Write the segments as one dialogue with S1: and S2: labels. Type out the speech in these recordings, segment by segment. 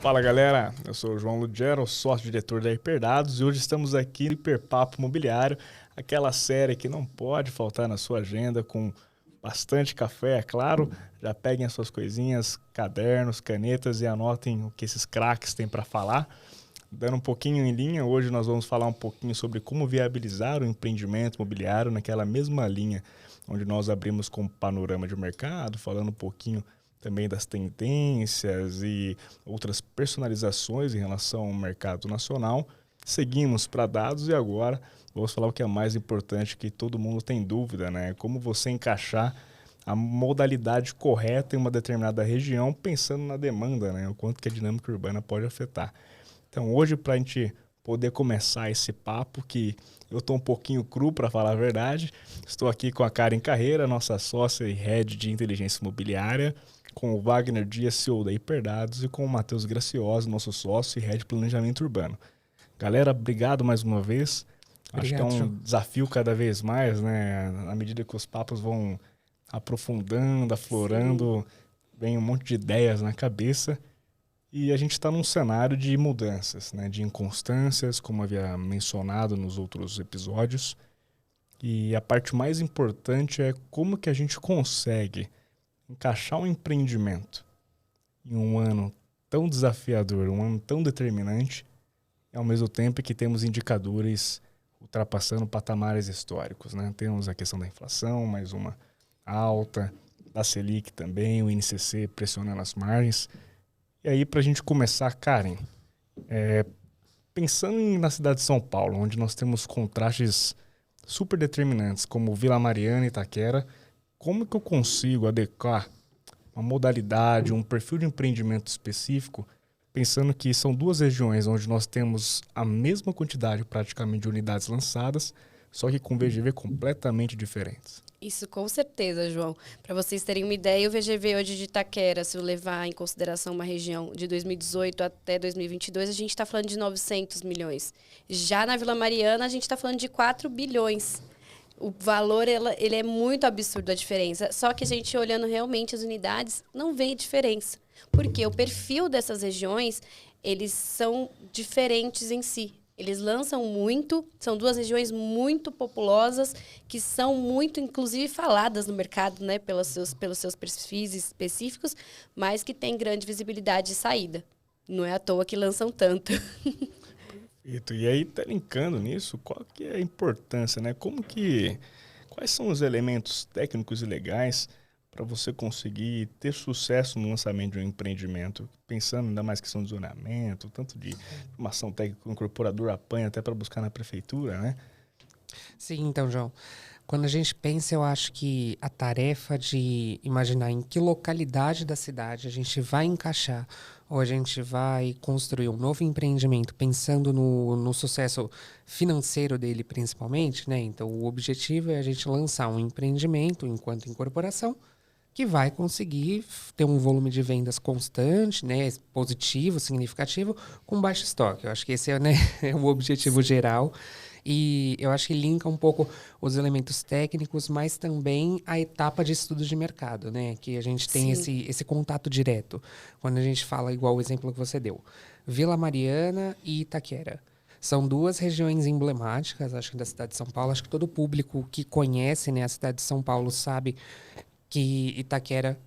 S1: Fala galera, eu sou o João Lugero, sócio-diretor da Hiperdados e hoje estamos aqui no Hiperpapo Imobiliário, aquela série que não pode faltar na sua agenda com bastante café, é claro. Já peguem as suas coisinhas, cadernos, canetas e anotem o que esses craques têm para falar. Dando um pouquinho em linha, hoje nós vamos falar um pouquinho sobre como viabilizar o empreendimento imobiliário naquela mesma linha onde nós abrimos com panorama de mercado, falando um pouquinho também das tendências e outras personalizações em relação ao mercado nacional. Seguimos para dados e agora vamos falar o que é mais importante, que todo mundo tem dúvida, né? Como você encaixar a modalidade correta em uma determinada região, pensando na demanda, né? O quanto que a dinâmica urbana pode afetar. Então hoje, para a gente poder começar esse papo, que eu estou um pouquinho cru para falar a verdade, estou aqui com a Karen Carreira, nossa sócia e head de inteligência imobiliária, com o Wagner Dias, CEO da Hiperdados, e com o Matheus Gracioso, nosso sócio e head de planejamento urbano. Galera, obrigado mais uma vez. Acho que é um desafio cada vez mais, né? À medida que os papos vão aprofundando, aflorando, vem um monte de ideias na cabeça. E a gente está num cenário de mudanças, né? De inconstâncias, como havia mencionado nos outros episódios. E a parte mais importante é como que a gente consegue encaixar um empreendimento em um ano tão desafiador, um ano tão determinante, e ao mesmo tempo que temos indicadores ultrapassando patamares históricos, né? Temos a questão da inflação, mais uma alta, da Selic também, o INCC pressionando as margens. E aí, para a gente começar, Karen, pensando na cidade de São Paulo, onde nós temos contrastes super determinantes, como Vila Mariana e Itaquera, como que eu consigo adequar uma modalidade, um perfil de empreendimento específico, pensando que são duas regiões onde nós temos a mesma quantidade praticamente de unidades lançadas, só que com VGV completamente diferentes?
S2: Isso, com certeza, João. Para vocês terem uma ideia, o VGV hoje de Itaquera, se eu levar em consideração uma região de 2018 até 2022, a gente está falando de 900 milhões. Já na Vila Mariana, a gente está falando de 4 bilhões. O valor, ele é muito absurdo a diferença. Só que a gente, olhando realmente as unidades, não vê diferença. Porque o perfil dessas regiões, eles são diferentes em si. Eles lançam muito, são duas regiões muito populosas, que são muito, inclusive, faladas no mercado, né, pelos seus perfis específicos, mas que têm grande visibilidade de saída. Não é à toa que lançam tanto.
S1: E aí, tá linkando nisso, qual que é a importância, né? Quais são os elementos técnicos e legais para você conseguir ter sucesso no lançamento de um empreendimento, pensando ainda mais questão de zonamento, tanto de formação técnica que o incorporador apanha até para buscar na prefeitura, né?
S3: Sim, então, João, quando a gente pensa, eu acho que a tarefa de imaginar em que localidade da cidade a gente vai encaixar ou a gente vai construir um novo empreendimento pensando no sucesso financeiro dele principalmente, né? Então, o objetivo é a gente lançar um empreendimento enquanto incorporação que vai conseguir ter um volume de vendas constante, né, positivo, significativo, com baixo estoque. Eu acho que esse é, né, é o objetivo geral. E eu acho que linka um pouco os elementos técnicos, mas também a etapa de estudo de mercado, né? Que a gente tem esse contato direto. Quando a gente fala, igual o exemplo que você deu, Vila Mariana e Itaquera. São duas regiões emblemáticas, acho que da cidade de São Paulo. Acho que todo público que conhece, né, a cidade de São Paulo sabe que Itaquera...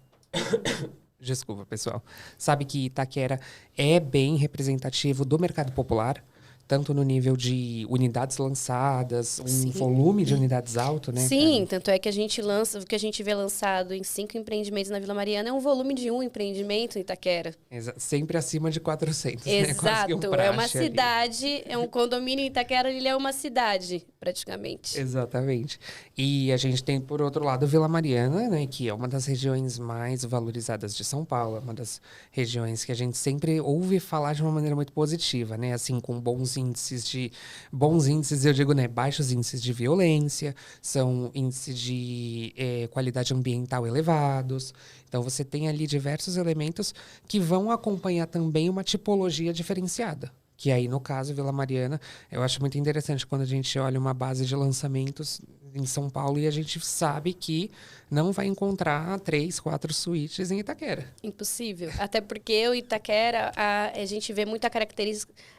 S3: Desculpa, pessoal. Sabe que Itaquera é bem representativo do mercado popular, tanto no nível de unidades lançadas, volume de unidades alto, né?
S2: Sim,
S3: Karen?
S2: tanto é que a gente lança, o que a gente vê lançado em 5 empreendimentos na Vila Mariana é um volume de 1 empreendimento em Itaquera.
S3: Sempre acima de 400, né?
S2: Exato,
S3: Quase que um
S2: é uma
S3: praxe ali.
S2: cidade, é um condomínio em Itaquera, ele é uma cidade, praticamente.
S3: Exatamente. E a gente tem, por outro lado, Vila Mariana, né, que é uma das regiões mais valorizadas de São Paulo, é uma das regiões que a gente sempre ouve falar de uma maneira muito positiva, né, assim, com bons índices, eu digo, né, baixos índices de violência, são índices de qualidade ambiental elevados. Então, você tem ali diversos elementos que vão acompanhar também uma tipologia diferenciada. Que aí, no caso, Vila Mariana, eu acho muito interessante quando a gente olha uma base de lançamentos em São Paulo e a gente sabe que não vai encontrar 3, 4 suítes em Itaquera.
S2: Impossível. Até porque o Itaquera, a gente vê muito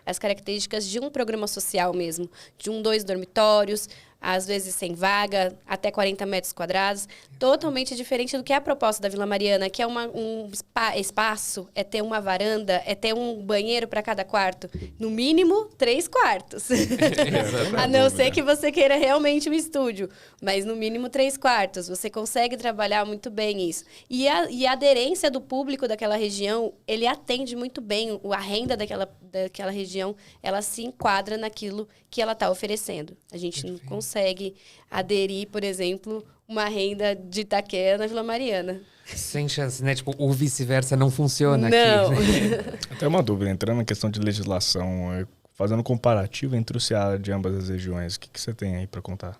S2: as características de um programa social mesmo. De 2 dormitórios, às vezes sem vaga, até 40 metros quadrados. Totalmente diferente do que é a proposta da Vila Mariana, que é um espaço, é ter uma varanda, é ter um banheiro para cada quarto. No mínimo, 3 quartos. A não ser que você queira realmente um estúdio. Mas no mínimo 3 quartos. Você consegue trabalhar muito bem isso. E a aderência do público daquela região, ele atende muito bem. A renda daquela região, ela se enquadra naquilo que ela está oferecendo. A gente não consegue aderir, por exemplo, uma renda de Itaquera na Vila Mariana.
S3: Sem chance, né? Tipo, o vice-versa não funciona
S2: não.
S3: aqui.
S1: Até uma dúvida, entrando na questão de legislação, fazendo um comparativo entre o SEA de ambas as regiões, o que você tem aí para contar?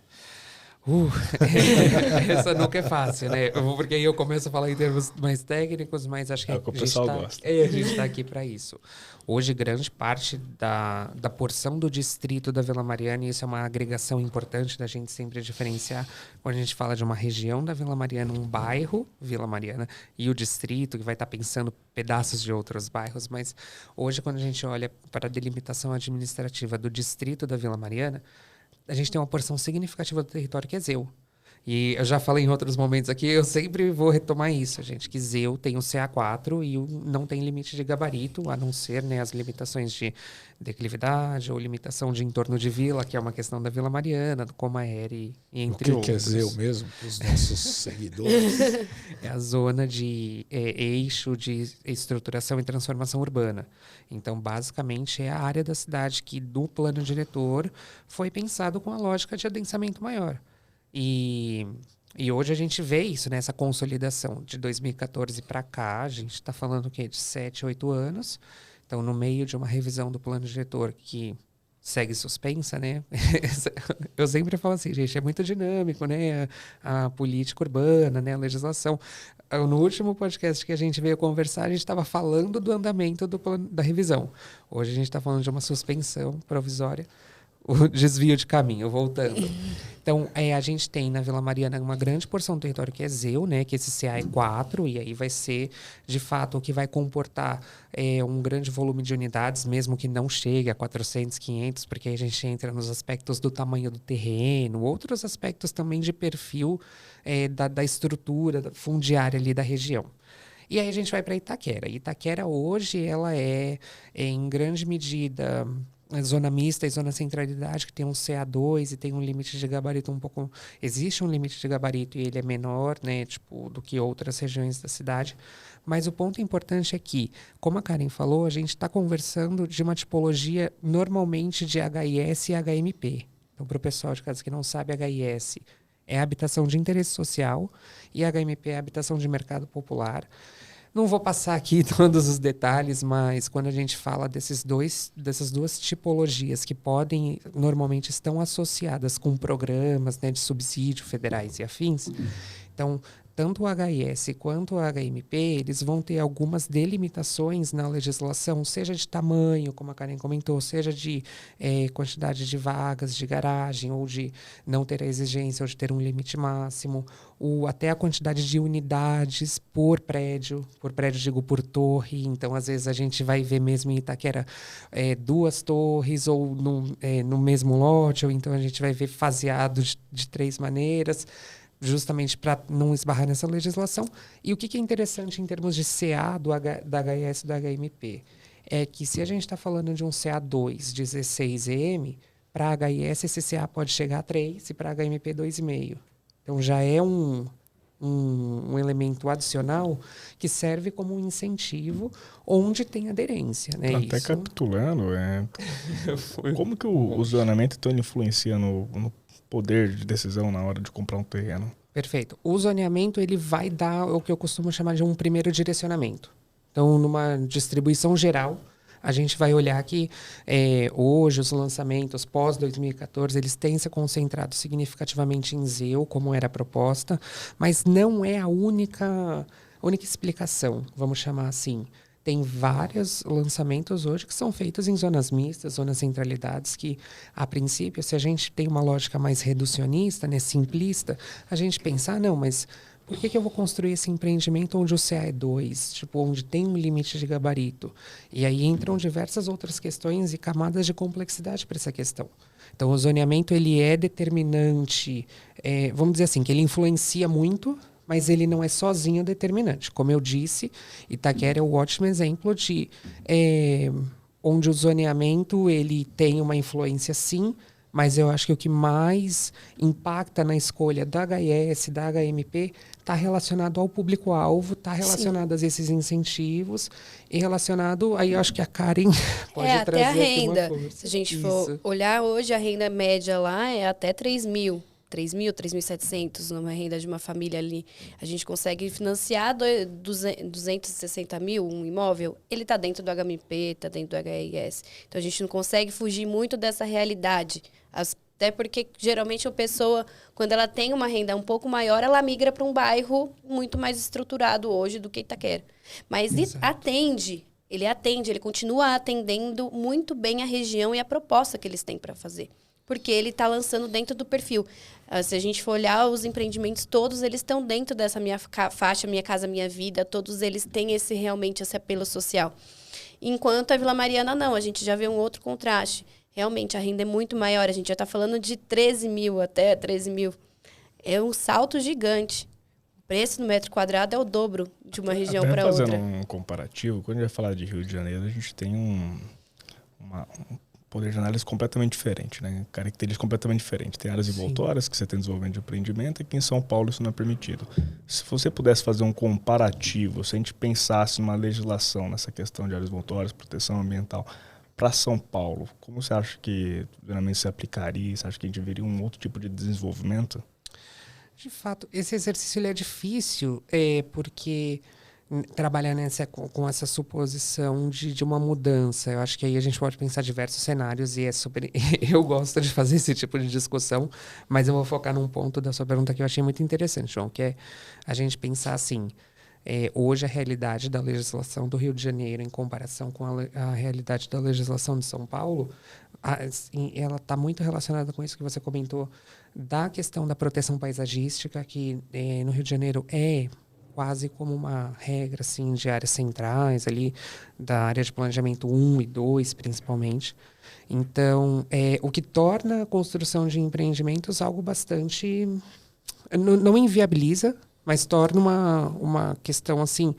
S3: Essa nunca é fácil, né? Porque aí eu começo a falar em termos mais técnicos, mas acho que,
S1: o pessoal gosta.
S3: A gente está aqui para isso. Hoje, grande parte da porção do distrito da Vila Mariana, e isso é uma agregação importante da gente sempre diferenciar, quando a gente fala de uma região da Vila Mariana, um bairro Vila Mariana, e o distrito, que vai estar pensando pedaços de outros bairros, mas hoje, quando a gente olha para a delimitação administrativa do distrito da Vila Mariana, a gente tem uma porção significativa do território que é ZEU. E eu já falei em outros momentos aqui, eu sempre vou retomar isso, gente, que ZEU tem o CA4 e não tem limite de gabarito, a não ser, né, as limitações de declividade ou limitação de entorno de vila, que é uma questão da Vila Mariana, do Comaeri e entre outros.
S4: O que é ZEU mesmo, para os nossos seguidores?
S3: É a zona de eixo de estruturação e transformação urbana. Então, basicamente, é a área da cidade que, do plano diretor, foi pensado com a lógica de adensamento maior. E hoje a gente vê isso, né? Essa consolidação de 2014 para cá. A gente está falando o quê? De 7, 8 anos. Então, no meio de uma revisão do plano diretor que segue suspensa, né? Eu sempre falo assim, gente, é muito dinâmico, né? A política urbana, né? A legislação. No último podcast que a gente veio conversar, a gente estava falando do andamento do plano, da revisão. Hoje a gente está falando de uma suspensão provisória. O desvio de caminho, voltando. Então, a gente tem na Vila Mariana uma grande porção do território que é ZEU, né? Que esse CA é 4, e aí vai ser, de fato, o que vai comportar um grande volume de unidades, mesmo que não chegue a 400, 500, porque aí a gente entra nos aspectos do tamanho do terreno, outros aspectos também de perfil da estrutura fundiária ali da região. E aí a gente vai para Itaquera. Itaquera hoje, ela é em grande medida zona mista e zona centralidade, que tem um CA2 e tem um limite de gabarito um pouco... Existe um limite de gabarito e ele é menor, né, tipo, do que outras regiões da cidade. Mas o ponto importante é que, como a Karen falou, a gente está conversando de uma tipologia normalmente de HIS e HMP. Então, para o pessoal de casa que não sabe, HIS é habitação de interesse social e HMP é habitação de mercado popular. Não vou passar aqui todos os detalhes, mas quando a gente fala dessas duas tipologias que normalmente estão associadas com programas, né, de subsídio federais e afins, então, tanto o HIS quanto o HMP, eles vão ter algumas delimitações na legislação, seja de tamanho, como a Karen comentou, seja de quantidade de vagas de garagem, ou de não ter a exigência, ou de ter um limite máximo, ou até a quantidade de unidades por prédio digo por torre. Então, às vezes, a gente vai ver mesmo em Itaquera 2 torres, ou no mesmo lote, ou então a gente vai ver faseado de 3 maneiras, justamente para não esbarrar nessa legislação. E o que é interessante em termos de CA da HIS e da HMP é que, se a gente está falando de um CA2 16 EM, para a HIS esse CA pode chegar a 3 e para a HMP 2,5. Então já é um elemento adicional que serve como um incentivo onde tem aderência. Né?
S1: Até
S3: isso...
S1: capitulando, como que o zoneamento então influencia no poder de decisão na hora de comprar um terreno?
S3: Perfeito. O zoneamento ele vai dar o que eu costumo chamar de um primeiro direcionamento. Então, numa distribuição geral, a gente vai olhar que hoje os lançamentos pós-2014 eles têm se concentrado significativamente em ZEU, como era a proposta, mas não é a única explicação, vamos chamar assim. tem vários lançamentos hoje que são feitos em zonas mistas, zonas centralidades, que, a princípio, se a gente tem uma lógica mais reducionista, né, simplista, a gente pensa, não, mas por que eu vou construir esse empreendimento onde o CA é 2, tipo, onde tem um limite de gabarito? E aí entram diversas outras questões e camadas de complexidade para essa questão. Então, o zoneamento ele é determinante, vamos dizer assim, que ele influencia muito, mas ele não é sozinho determinante. Como eu disse, Itaquera é um ótimo exemplo de onde o zoneamento ele tem uma influência, sim, mas eu acho que o que mais impacta na escolha da HIS, da HMP, está relacionado ao público-alvo, está relacionado a esses incentivos e relacionado, aí eu acho que a Karen pode trazer
S2: até a renda.
S3: aqui uma força.
S2: Se a gente for olhar hoje, a renda média lá é até 3.700 numa renda de uma família ali. A gente consegue financiar 260 mil um imóvel. Ele está dentro do HMP, está dentro do HIS. Então, a gente não consegue fugir muito dessa realidade. Até porque, geralmente, a pessoa, quando ela tem uma renda um pouco maior, ela migra para um bairro muito mais estruturado hoje do que Itaquera. Mas ele continua atendendo muito bem a região e a proposta que eles têm para fazer. Porque ele está lançando dentro do perfil. Se a gente for olhar os empreendimentos, todos eles estão dentro dessa minha faixa, Minha Casa Minha Vida, todos eles têm realmente esse apelo social. Enquanto a Vila Mariana não, a gente já vê um outro contraste. Realmente, a renda é muito maior, a gente já está falando de 13 mil até 13 mil. É um salto gigante. O preço no metro quadrado é o dobro de uma região para outra.
S1: Fazendo um comparativo, quando a gente vai falar de Rio de Janeiro, a gente tem um poder de análise completamente diferente, né? Características completamente diferentes. Tem áreas envoltórias que você tem desenvolvimento de empreendimento e aqui em São Paulo isso não é permitido. Se você pudesse fazer um comparativo, se a gente pensasse numa legislação nessa questão de áreas envoltórias, proteção ambiental, para São Paulo, como você acha que geralmente se aplicaria? Você acha que a gente veria um outro tipo de desenvolvimento?
S3: De fato, esse exercício ele é difícil, porque trabalhar com essa suposição de uma mudança. Eu acho que aí a gente pode pensar diversos cenários e é super... Eu gosto de fazer esse tipo de discussão, mas eu vou focar num ponto da sua pergunta que eu achei muito interessante, João, que é a gente pensar assim, hoje a realidade da legislação do Rio de Janeiro em comparação com a realidade da legislação de São Paulo, ela está muito relacionada com isso que você comentou, da questão da proteção paisagística, que no Rio de Janeiro é quase como uma regra assim, de áreas centrais, ali, da área de planejamento 1 e 2, principalmente. Então, o que torna a construção de empreendimentos algo bastante... Não inviabiliza, mas torna uma questão, assim,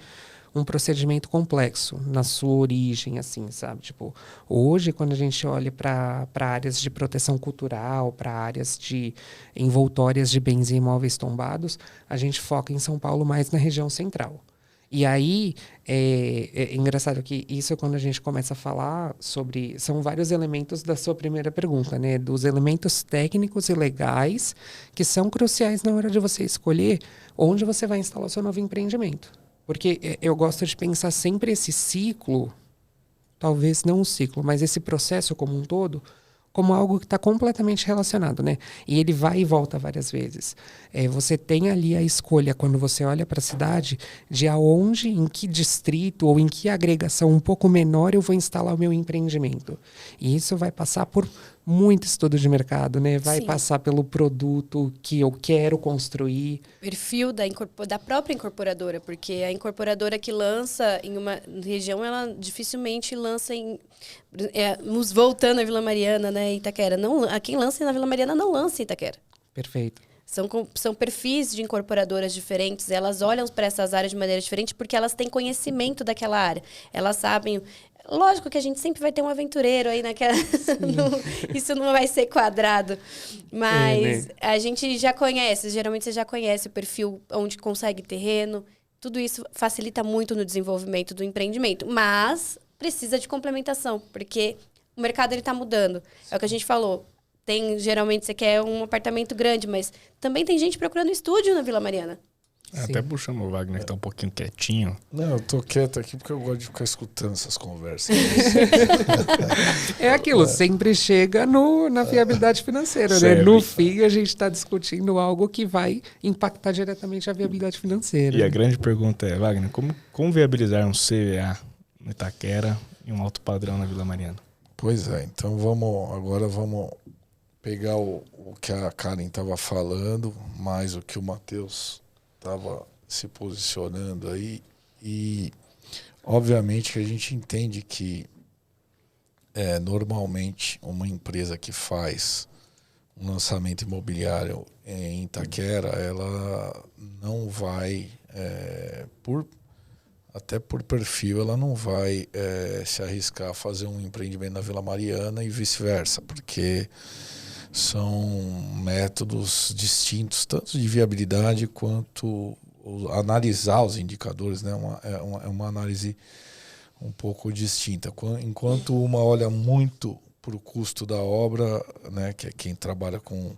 S3: um procedimento complexo na sua origem, assim, sabe? Tipo, hoje, quando a gente olha para áreas de proteção cultural, para áreas de envoltórias de bens e imóveis tombados, a gente foca em São Paulo mais na região central. E aí, é engraçado que isso, quando a gente começa a falar sobre... São vários elementos da sua primeira pergunta, né? Dos elementos técnicos e legais que são cruciais na hora de você escolher onde você vai instalar o seu novo empreendimento. Porque eu gosto de pensar sempre esse ciclo, talvez não um ciclo, mas esse processo como um todo, como algo que está completamente relacionado, né? E ele vai e volta várias vezes. Você tem ali a escolha, quando você olha para a cidade, de aonde, em que distrito ou em que agregação um pouco menor eu vou instalar o meu empreendimento. E isso vai passar por muito estudo de mercado, né? Vai passar pelo produto que eu quero construir. Perfil
S2: da própria incorporadora, porque a incorporadora que lança em uma região, ela dificilmente lança em... nos voltando à Vila Mariana, né, Itaquera. Quem lança na Vila Mariana não lança em Itaquera.
S3: Perfeito.
S2: São perfis de incorporadoras diferentes, elas olham para essas áreas de maneira diferente porque elas têm conhecimento daquela área. Elas sabem... Lógico que a gente sempre vai ter um aventureiro aí naquela... Isso não vai ser quadrado. Mas a gente já conhece, geralmente você já conhece o perfil onde consegue terreno. Tudo isso facilita muito no desenvolvimento do empreendimento. Mas precisa de complementação, porque o mercado está mudando. É o que a gente falou. Geralmente você quer um apartamento grande, mas também tem gente procurando estúdio na Vila Mariana.
S1: Até puxando o Wagner, que tá um pouquinho quietinho.
S4: Não, eu tô quieto aqui porque eu gosto de ficar escutando essas conversas.
S3: É aquilo, sempre chega na viabilidade financeira, né? No fim, a gente está discutindo algo que vai impactar diretamente a viabilidade financeira.
S1: E a grande pergunta é, Wagner, como viabilizar um CVA no Itaquera e um alto padrão na Vila Mariana.
S4: Pois é, então agora vamos pegar o que a Karen estava falando, mais o que o Matheus estava se posicionando aí, e obviamente que a gente entende que normalmente uma empresa que faz um lançamento imobiliário em Itaquera, ela não vai, até por perfil, ela não vai se arriscar a fazer um empreendimento na Vila Mariana e vice-versa, porque são métodos distintos, tanto de viabilidade quanto analisar os indicadores, né? É uma análise um pouco distinta. Enquanto uma olha muito para o custo da obra, né, que é quem trabalha com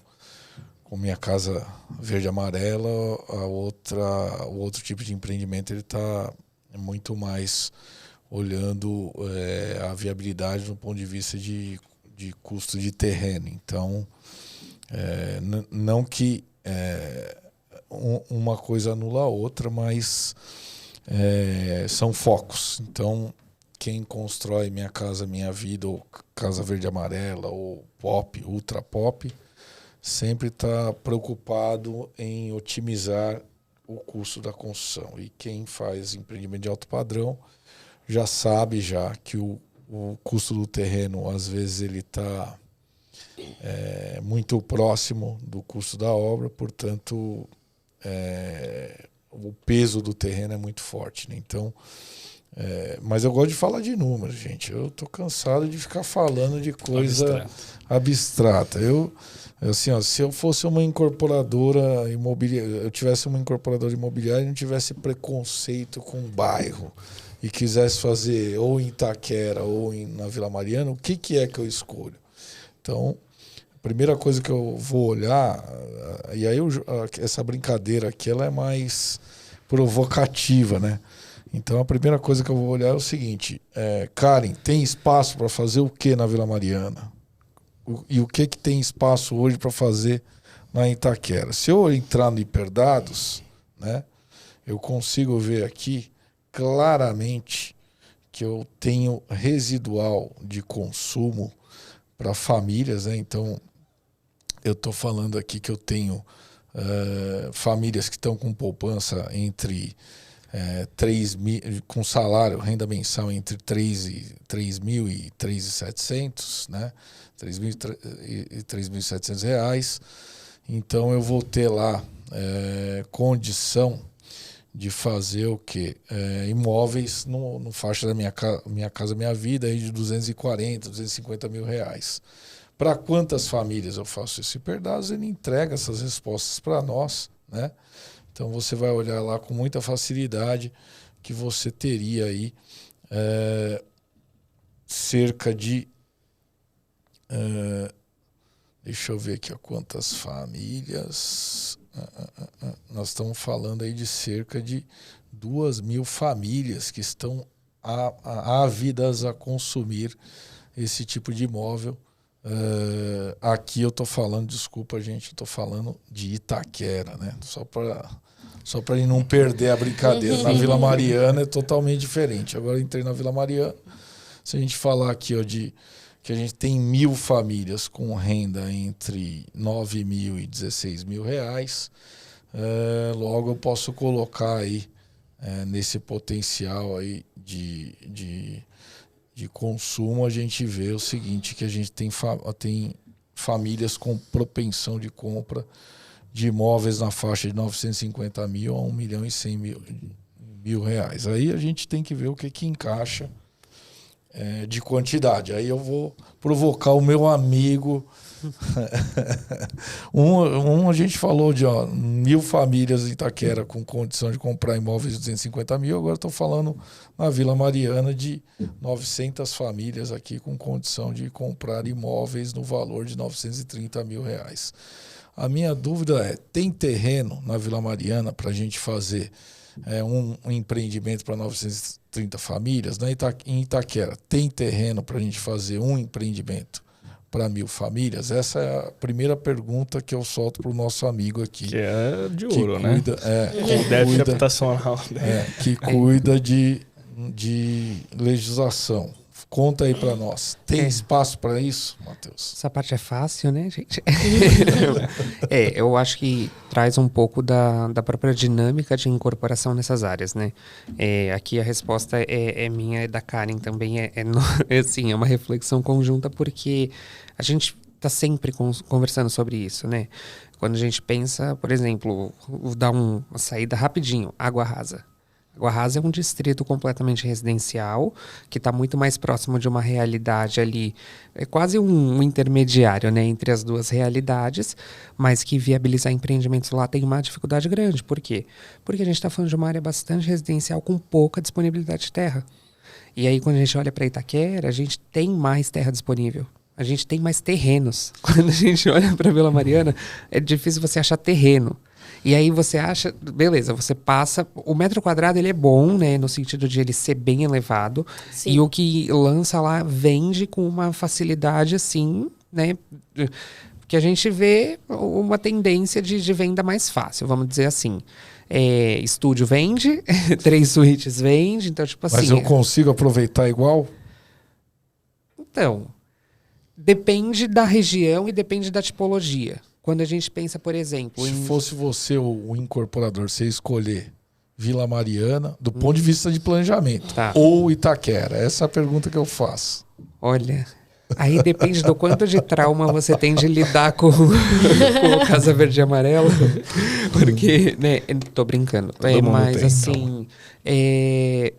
S4: Minha Casa Verde e Amarela, o outro tipo de empreendimento ele está muito mais olhando a viabilidade do ponto de vista de custo de terreno. Então, não que uma coisa anula a outra, mas são focos. Então, quem constrói Minha Casa Minha Vida, ou Casa Verde e Amarela, ou Pop, Ultra Pop, sempre está preocupado em otimizar o custo da construção. E quem faz empreendimento de alto padrão já sabe que o custo do terreno, às vezes, ele está muito próximo do custo da obra, portanto, o peso do terreno é muito forte, né? Então, mas eu gosto de falar de números, gente. Eu estou cansado de ficar falando de coisa abstrata. Assim, se eu fosse uma incorporadora imobiliária, eu tivesse uma incorporadora imobiliária e não tivesse preconceito com o bairro e quisesse fazer ou em Itaquera ou na Vila Mariana, o que é que eu escolho? Então, a primeira coisa que eu vou olhar, e aí essa brincadeira aqui ela é mais provocativa, né? Então, a primeira coisa que eu vou olhar é o seguinte: Karen, tem espaço para fazer o que na Vila Mariana? E o que tem espaço hoje para fazer na Itaquera? Se eu entrar no Hiperdados, né, eu consigo ver aqui claramente que eu tenho residual de consumo para famílias, né? Então, eu estou falando aqui que eu tenho famílias que estão com poupança entre 3 mil, com salário, renda mensal entre 3 mil e 3.700, né? 3.000 e 3.700 reais. Então eu vou ter lá condição de fazer o quê? Imóveis no faixa da minha Casa Minha Vida aí de 240, 250 mil reais. Para quantas famílias eu faço esse Hiperdados? Ele entrega essas respostas para nós, né? Então você vai olhar lá com muita facilidade que você teria aí cerca de... deixa eu ver aqui quantas famílias. Nós estamos falando aí de cerca de 2.000 famílias que estão ávidas a consumir esse tipo de imóvel. Aqui eu estou falando, desculpa gente, eu estou falando de Itaquera, né? Só para não perder a brincadeira. Na Vila Mariana é totalmente diferente. Agora eu entrei na Vila Mariana. Se a gente falar aqui que a gente tem 1.000 famílias com renda entre 9 mil e 16 mil reais, logo eu posso colocar aí nesse potencial aí de consumo, a gente vê o seguinte, que a gente tem famílias com propensão de compra de imóveis na faixa de 950 mil a 1 milhão e 100 mil reais. Aí a gente tem que ver o que encaixa de quantidade. Aí eu vou provocar o meu amigo. A gente falou de 1.000 famílias em Itaquera com condição de comprar imóveis de 250 mil. Agora estou falando na Vila Mariana de 900 famílias aqui com condição de comprar imóveis no valor de 930 mil reais. A minha dúvida tem terreno na Vila Mariana para a gente fazer um empreendimento para 930 famílias? Em Itaquera, tem terreno para a gente fazer um empreendimento para 1.000 famílias? Essa é a primeira pergunta que eu solto para o nosso amigo aqui.
S1: Que é de ouro,
S4: né?
S1: Que cuida de
S4: de legislação. Conta aí para nós. Tem espaço para isso, Matheus?
S3: Essa parte é fácil, né, gente? Eu acho que traz um pouco da própria dinâmica de incorporação nessas áreas, né? Aqui a resposta é minha e da Karen também. Assim, é uma reflexão conjunta, porque a gente está sempre conversando sobre isso, né? Quando a gente pensa, por exemplo, vou dar uma saída rapidinho, Água Rasa. Água Rasa é um distrito completamente residencial, que está muito mais próximo de uma realidade ali, é quase um intermediário, né, entre as duas realidades, mas que viabilizar empreendimentos lá tem uma dificuldade grande. Por quê? Porque a gente está falando de uma área bastante residencial com pouca disponibilidade de terra. E aí, quando a gente olha para Itaquera, a gente tem mais terra disponível. A gente tem mais terrenos. Quando a gente olha para Vila Mariana, é difícil você achar terreno. E aí você acha, beleza, você passa, o metro quadrado ele é bom, né, no sentido de ele ser bem elevado. Sim. E o que lança lá vende com uma facilidade assim, né, que a gente vê uma tendência de venda mais fácil, vamos dizer assim. Estúdio vende, 3 suítes vende, então tipo assim...
S4: Mas eu consigo aproveitar igual?
S3: Então, depende da região e depende da tipologia. Quando a gente pensa, por exemplo...
S4: Se fosse você o incorporador, você escolher Vila Mariana, do ponto de vista de planejamento, ou Itaquera? Essa é a pergunta que eu faço.
S3: Olha, aí depende do quanto de trauma você tem de lidar com o Casa Verde e Amarelo. Porque, né, tô brincando. Mas assim,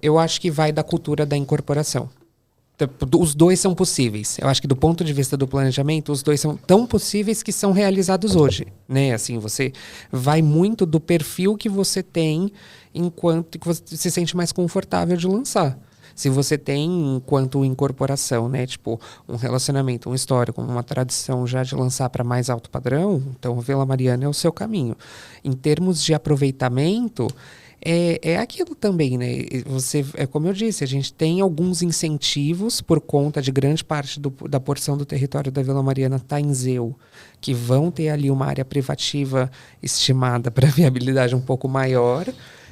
S3: eu acho que vai da cultura da incorporação. Os dois são possíveis. Eu acho que do ponto de vista do planejamento, os dois são tão possíveis que são realizados hoje, né? Assim, você vai muito do perfil que você tem enquanto que você se sente mais confortável de lançar. Se você tem, enquanto incorporação, né, tipo, um relacionamento, um histórico, uma tradição já de lançar para mais alto padrão, então Vila Mariana é o seu caminho. Em termos de aproveitamento, é aquilo também, né? Como eu disse, a gente tem alguns incentivos por conta de grande parte da porção do território da Vila Mariana tá em ZEU, que vão ter ali uma área privativa estimada para viabilidade um pouco maior.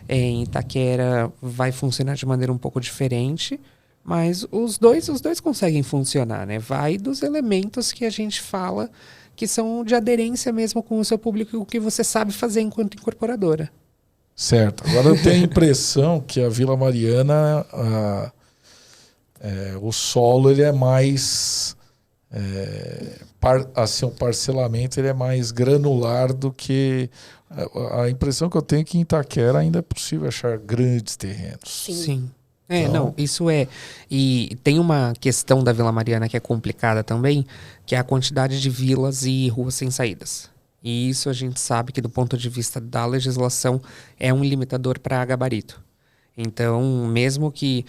S3: Em Itaquera vai funcionar de maneira um pouco diferente, mas os dois conseguem funcionar, né? Vai dos elementos que a gente fala que são de aderência mesmo com o seu público e o que você sabe fazer enquanto incorporadora.
S4: Certo. Agora eu tenho a impressão que a Vila Mariana, o solo ele é mais... o parcelamento ele é mais granular do que... A impressão que eu tenho é que em Itaquera ainda é possível achar grandes terrenos.
S3: Sim. Não, isso é. E tem uma questão da Vila Mariana que é complicada também, que é a quantidade de vilas e ruas sem saídas. E isso a gente sabe que do ponto de vista da legislação é um limitador para gabarito. Então, mesmo que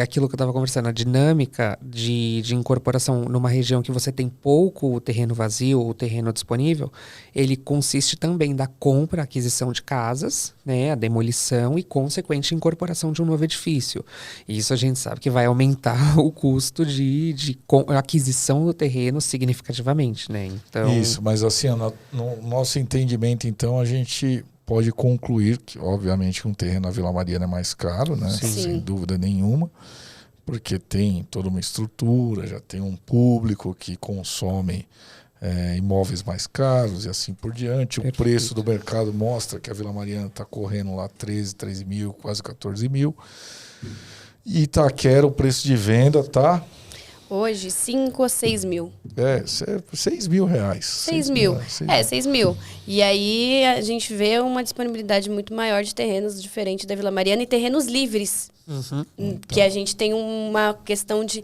S3: aquilo que eu estava conversando, a dinâmica de incorporação numa região que você tem pouco terreno vazio ou terreno disponível, ele consiste também da compra, aquisição de casas, né, a demolição e consequente incorporação de um novo edifício. E isso a gente sabe que vai aumentar o custo de aquisição do terreno significativamente, né? Então...
S4: Isso, mas assim, no nosso entendimento, então, a gente... pode concluir que, obviamente, um terreno na Vila Mariana é mais caro, né?
S2: Sim.
S4: Sem dúvida nenhuma, porque tem toda uma estrutura, já tem um público que consome imóveis mais caros e assim por diante. Perfeito. O preço do mercado mostra que a Vila Mariana está correndo lá 13 mil, quase 14 mil. E Itaquera, o preço de venda tá...
S2: Hoje, 5 ou 6 mil.
S4: 6 mil reais.
S2: 6 mil. 6 mil. E aí a gente vê uma disponibilidade muito maior de terrenos diferente da Vila Mariana e terrenos livres.
S3: Uhum.
S2: Que a gente tem uma questão de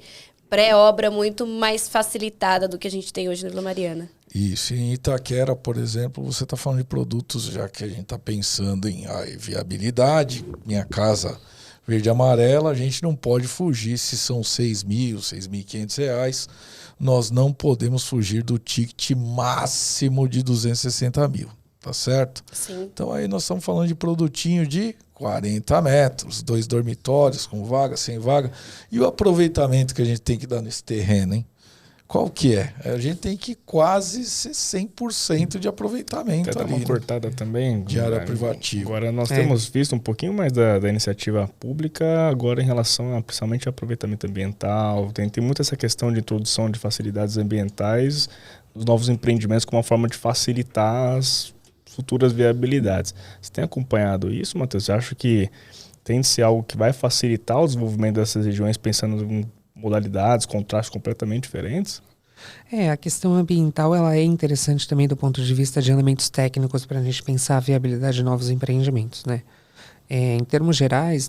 S2: pré-obra muito mais facilitada do que a gente tem hoje na Vila Mariana.
S4: Isso. Em Itaquera, por exemplo, você está falando de produtos, já que a gente está pensando em viabilidade, Minha Casa Verde e Amarela, a gente não pode fugir, se são 6 mil, 6.500 reais, nós não podemos fugir do ticket máximo de 260 mil, tá certo?
S2: Sim.
S4: Então aí nós estamos falando de produtinho de 40 metros, 2 dormitórios, com vaga, sem vaga, e o aproveitamento que a gente tem que dar nesse terreno, hein? Qual que é? A gente tem que quase ser 100% de aproveitamento
S1: Até dar
S4: ali,
S1: uma
S4: né?
S1: cortada também.
S4: De área privativa.
S1: Agora nós temos visto um pouquinho mais da iniciativa pública agora em relação a, principalmente, aproveitamento ambiental. Tem muito essa questão de introdução de facilidades ambientais nos novos empreendimentos como uma forma de facilitar as futuras viabilidades. Você tem acompanhado isso, Matheus? Você acha que tem de ser algo que vai facilitar o desenvolvimento dessas regiões pensando em modalidades, contrastes completamente diferentes?
S3: A questão ambiental ela é interessante também do ponto de vista de elementos técnicos para a gente pensar a viabilidade de novos empreendimentos, né? Em termos gerais,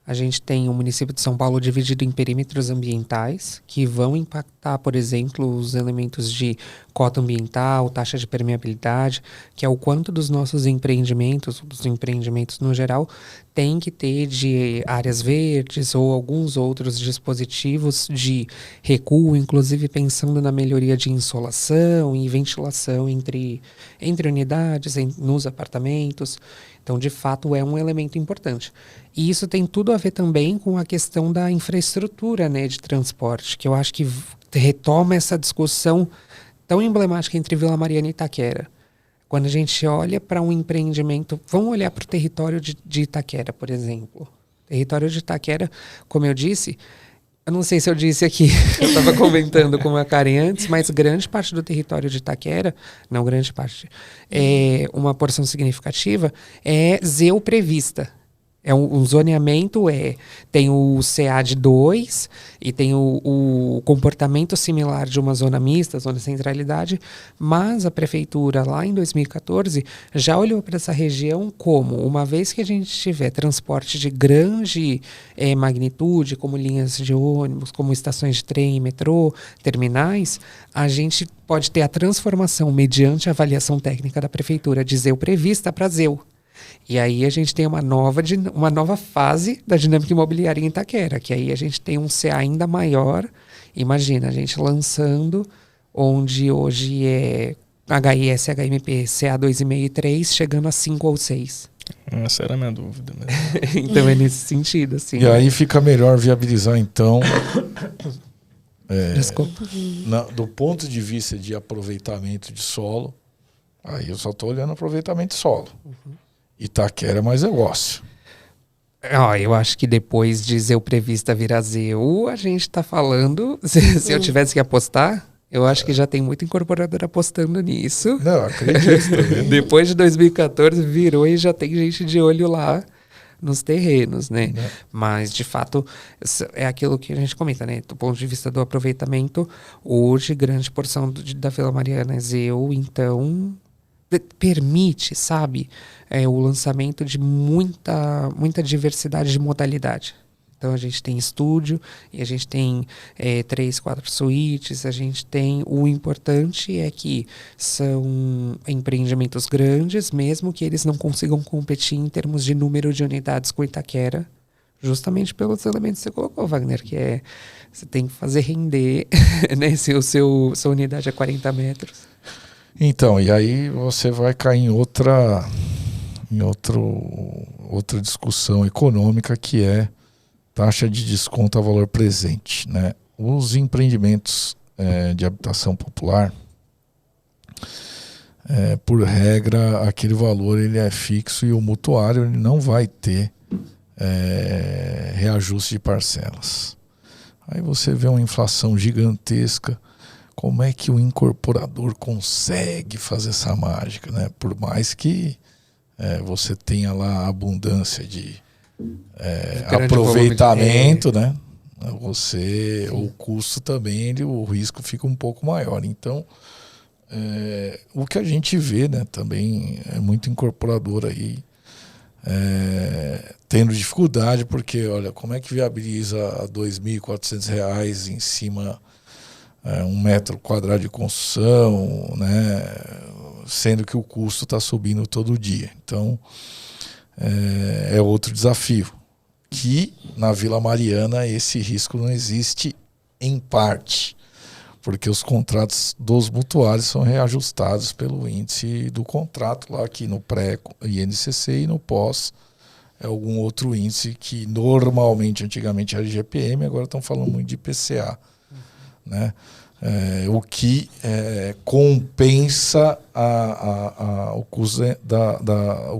S3: a gente tem o município de São Paulo dividido em perímetros ambientais que vão impactar, por exemplo, os elementos de cota ambiental, taxa de permeabilidade, que é o quanto dos nossos empreendimentos, dos empreendimentos no geral, tem que ter de áreas verdes ou alguns outros dispositivos de recuo, inclusive pensando na melhoria de insolação e ventilação entre unidades, nos apartamentos. Então, de fato, é um elemento importante. E isso tem tudo a ver também com a questão da infraestrutura, né, de transporte, que eu acho que retoma essa discussão tão emblemática entre Vila Mariana e Itaquera. Quando a gente olha para um empreendimento, vamos olhar para o território de Itaquera, por exemplo. O território de Itaquera, como eu disse, eu não sei se eu disse aqui, eu estava comentando com a Karen antes, mas grande parte do território de Itaquera, não grande parte, uma porção significativa, é ZEU prevista. Um zoneamento tem o CA de 2 e tem o comportamento similar de uma zona mista, zona de centralidade, mas a prefeitura lá em 2014 já olhou para essa região como, uma vez que a gente tiver transporte de grande magnitude, como linhas de ônibus, como estações de trem, metrô, terminais, a gente pode ter a transformação mediante a avaliação técnica da prefeitura de ZEU prevista para ZEU. E aí a gente tem uma nova fase da dinâmica imobiliária em Itaquera, que aí a gente tem um CA ainda maior. Imagina, a gente lançando, onde hoje é HIS, HMP, CA 2,5 e 3, chegando a 5 ou 6.
S1: Essa era a minha dúvida mesmo.
S3: Então é nesse sentido, assim.
S4: E aí fica melhor viabilizar, então,
S3: Desculpa.
S4: do ponto de vista de aproveitamento de solo, aí eu só estou olhando aproveitamento de solo. Itaquera é mais negócio.
S3: Eu acho que depois de ZEU prevista virar ZEU, a gente está falando, se eu tivesse que apostar, eu acho que já tem muito incorporador apostando nisso.
S4: Não, acredito também.
S3: Depois de 2014 virou e já tem gente de olho lá nos terrenos, né? Mas, de fato, é aquilo que a gente comenta, né? Do ponto de vista do aproveitamento, hoje, grande porção da Vila Mariana é ZEU, então permite, sabe, o lançamento de muita diversidade de modalidade. Então, a gente tem estúdio, e a gente tem 3, 4 suítes, a gente tem... O importante é que são empreendimentos grandes, mesmo que eles não consigam competir em termos de número de unidades com Itaquera, justamente pelos elementos que você colocou, Wagner, que você tem que fazer render, né, se sua unidade é 40 metros.
S4: Então, e aí você vai cair em outra discussão econômica, que é taxa de desconto a valor presente, né? Os empreendimentos de habitação popular, por regra, aquele valor ele é fixo e o mutuário ele não vai ter reajuste de parcelas. Aí você vê uma inflação gigantesca. Como é que o incorporador consegue fazer essa mágica, né? Por mais que você tenha lá a abundância de aproveitamento, né? O custo também, o risco fica um pouco maior. Então, o que a gente vê, né, também é muito incorporador aí tendo dificuldade, porque, olha, como é que viabiliza a R$ 2.400 em cima... 1 metro quadrado de construção, né? Sendo que o custo está subindo todo dia. Então, é outro desafio. Que na Vila Mariana esse risco não existe em parte, porque os contratos dos mutuários são reajustados pelo índice do contrato lá, aqui no pré-INCC, e no pós é algum outro índice que normalmente, antigamente era IGPM, agora estão falando muito de IPCA. né? O que compensa o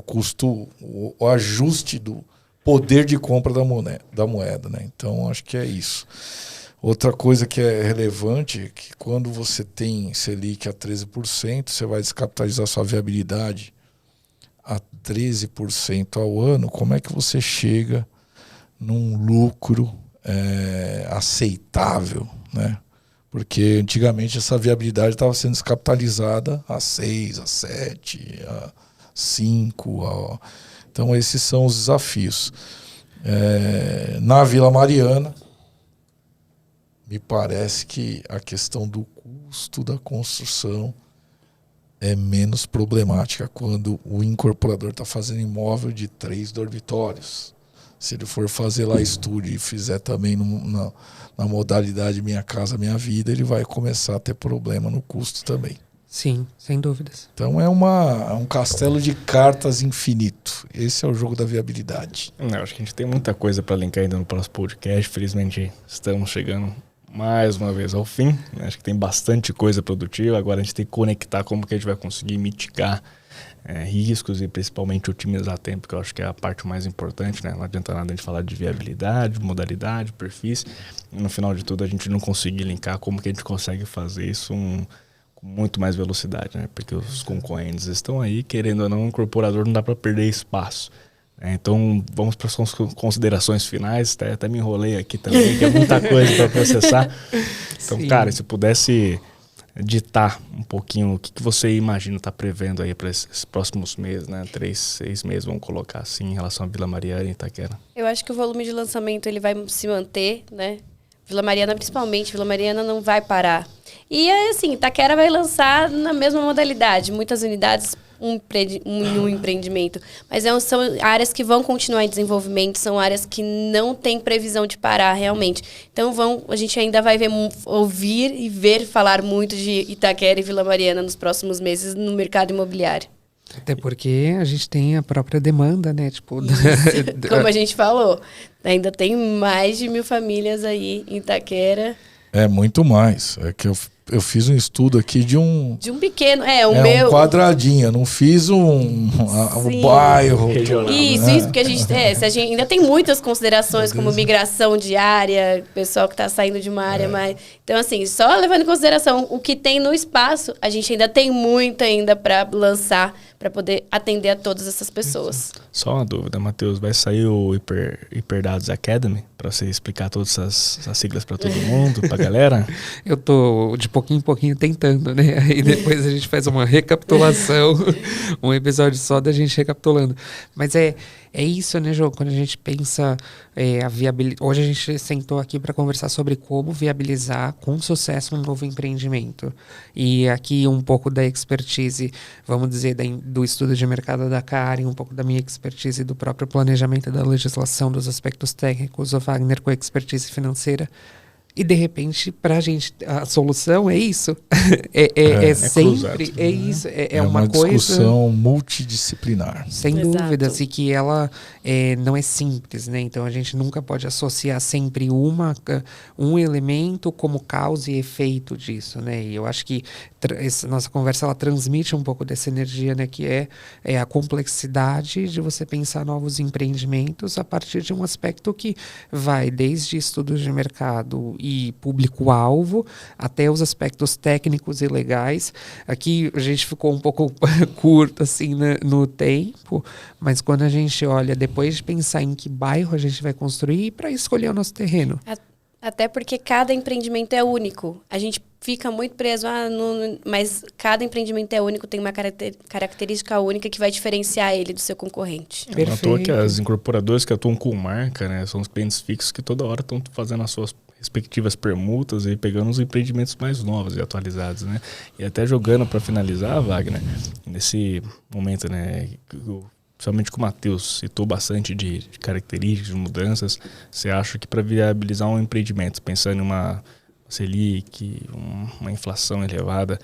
S4: custo, o ajuste do poder de compra da moeda, né? Então, acho que é isso. Outra coisa que é relevante é que quando você tem Selic a 13%, você vai descapitalizar sua viabilidade a 13% ao ano. Como é que você chega num lucro aceitável, né? Porque antigamente essa viabilidade estava sendo descapitalizada a 6, a 7, a 5. Então esses são os desafios. Na Vila Mariana, me parece que a questão do custo da construção é menos problemática quando o incorporador está fazendo imóvel de 3 dormitórios. Se ele for fazer lá estúdio e fizer também na modalidade Minha Casa Minha Vida, ele vai começar a ter problema no custo também.
S3: Sim, sem dúvidas.
S4: Então é um castelo de cartas infinito. Esse é o jogo da viabilidade.
S1: Acho que a gente tem muita coisa para linkar ainda no próximo podcast. Felizmente estamos chegando mais uma vez ao fim. Acho que tem bastante coisa produtiva. Agora a gente tem que conectar como que a gente vai conseguir mitigar riscos e principalmente otimizar tempo, que eu acho que é a parte mais importante, né? Não adianta nada a gente falar de viabilidade, modalidade, perfis, e no final de tudo a gente não conseguir linkar como que a gente consegue fazer isso com muito mais velocidade, né? Porque os concorrentes estão aí, querendo ou não, o incorporador não dá para perder espaço. Então vamos para as considerações finais. Até me enrolei aqui também, que é muita coisa para processar. Então, sim, cara, se pudesse ditar um pouquinho o que você imagina, está prevendo aí para esses próximos meses, né? 3, 6 meses, vamos colocar assim, em relação à Vila Mariana e Itaquera.
S2: Eu acho que o volume de lançamento ele vai se manter, né? Vila Mariana principalmente, Vila Mariana não vai parar. E assim, Itaquera vai lançar na mesma modalidade, muitas unidades, um empreendimento. Mas são áreas que vão continuar em desenvolvimento, são áreas que não tem previsão de parar realmente. Então a gente ainda vai ouvir e ver falar muito de Itaquera e Vila Mariana nos próximos meses no mercado imobiliário.
S3: Até porque a gente tem a própria demanda, né? Tipo,
S2: como a gente falou, ainda tem mais de 1.000 famílias aí em Itaquera.
S4: Muito mais. É que eu fiz um estudo aqui de um
S2: pequeno,
S4: um quadradinho, eu não fiz um bairro.
S2: Isso, né? Isso, porque a gente ainda tem muitas considerações, como migração de área, pessoal que está saindo de uma área mais... Então, assim, só levando em consideração o que tem no espaço, a gente ainda tem muito ainda para lançar, para poder atender a todas essas pessoas.
S1: Só uma dúvida, Matheus, vai sair o Hiperdados Academy para você explicar todas essas siglas para todo mundo, para a galera?
S3: Eu tô de pouquinho em pouquinho tentando, né? Aí depois a gente faz uma recapitulação, um episódio só da gente recapitulando. Mas é isso, né, João? Quando a gente pensa a viabilidade... Hoje a gente sentou aqui para conversar sobre como viabilizar com sucesso um novo empreendimento. E aqui um pouco da expertise, vamos dizer, do estudo de mercado da Karen, um pouco da minha expertise do próprio planejamento da legislação, dos aspectos técnicos, o Wagner com a expertise financeira. E, de repente, para a gente, a solução é isso. Sempre,
S1: cruzado,
S3: é isso. É uma
S4: discussão multidisciplinar.
S3: Sem dúvidas, e que ela não é simples, né? Então, a gente nunca pode associar sempre um elemento como causa e efeito disso, né? E eu acho que essa nossa conversa, ela transmite um pouco dessa energia, né? Que é a complexidade de você pensar novos empreendimentos a partir de um aspecto que vai desde estudos de mercado e público-alvo, até os aspectos técnicos e legais. Aqui a gente ficou um pouco curto assim, né, no tempo, mas quando a gente olha, depois de pensar em que bairro a gente vai construir, para escolher o nosso terreno.
S2: Até porque cada empreendimento é único. A gente fica muito preso, mas cada empreendimento é único, tem uma característica única que vai diferenciar ele do seu concorrente.
S1: Não é à toa que as incorporadoras que atuam com marca, né, são os clientes fixos que toda hora estão fazendo as suas respectivas permutas e pegando os empreendimentos mais novos e atualizados, né? E até jogando para finalizar, Wagner, nesse momento, né, principalmente que o Matheus citou bastante de características, de mudanças, você acha que para viabilizar um empreendimento, pensando em uma Selic, uma inflação elevada,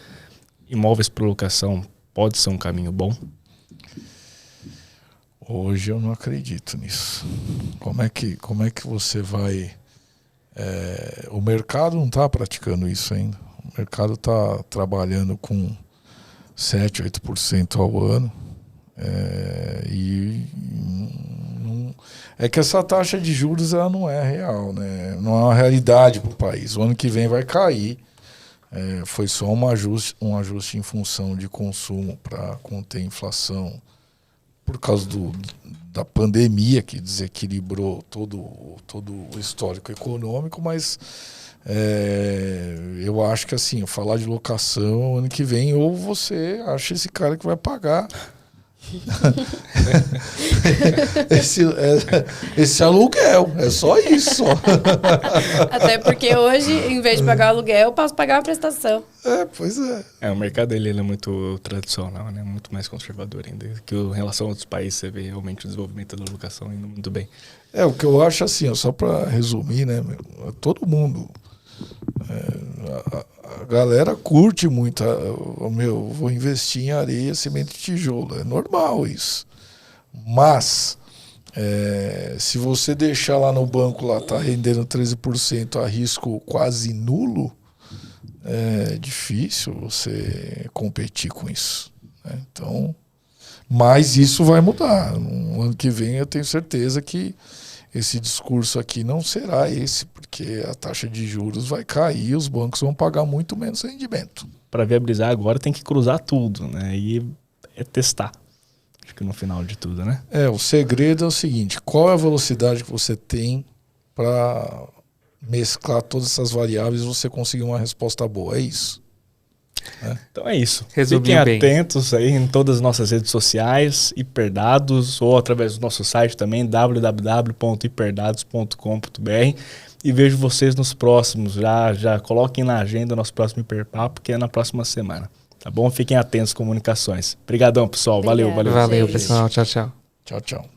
S1: imóveis para locação pode ser um caminho bom?
S4: Hoje eu não acredito nisso. Como é que você vai O mercado não está praticando isso ainda. O mercado está trabalhando com 7, 8% ao ano. É que essa taxa de juros ela não é real, né? Não é uma realidade para o país. O ano que vem vai cair. Foi só um ajuste em função de consumo para conter a inflação por causa da pandemia que desequilibrou todo o histórico econômico, mas eu acho que assim, falar de locação ano que vem, ou você acha esse cara que vai pagar esse aluguel, é só isso.
S2: Até porque hoje, em vez de pagar o aluguel, eu posso pagar a prestação.
S4: Pois é.
S1: O mercado dele ele é muito tradicional, né? Muito mais conservador ainda. Que em relação a outros países, você vê realmente o desenvolvimento da locação indo muito bem.
S4: O que eu acho assim, só para resumir, né? Todo mundo... A galera curte muito. Vou investir em areia, cimento e tijolo. É normal isso. Mas, se você deixar lá no banco, lá tá rendendo 13% a risco quase nulo, é difícil você competir com isso, né? Então, mas isso vai mudar. No ano que vem eu tenho certeza que esse discurso aqui não será esse, porque a taxa de juros vai cair e os bancos vão pagar muito menos rendimento.
S1: Para viabilizar agora tem que cruzar tudo, né? E testar. Acho que no final de tudo, né?
S4: O segredo é o seguinte: qual é a velocidade que você tem para mesclar todas essas variáveis e você conseguir uma resposta boa? É isso.
S1: Então é isso.
S3: Resumiu
S1: Fiquem
S3: bem.
S1: atentos aí em todas as nossas redes sociais, Hiperdados, ou através do nosso site também, www.hiperdados.com.br, e vejo vocês nos próximos. Já coloquem na agenda o nosso próximo Hiperpapo, que é na próxima semana. Tá bom? Fiquem atentos às comunicações. Obrigadão, pessoal.
S2: Obrigada.
S1: Valeu.
S3: Valeu,
S2: gente.
S3: pessoal. Tchau, tchau.
S4: Tchau, tchau.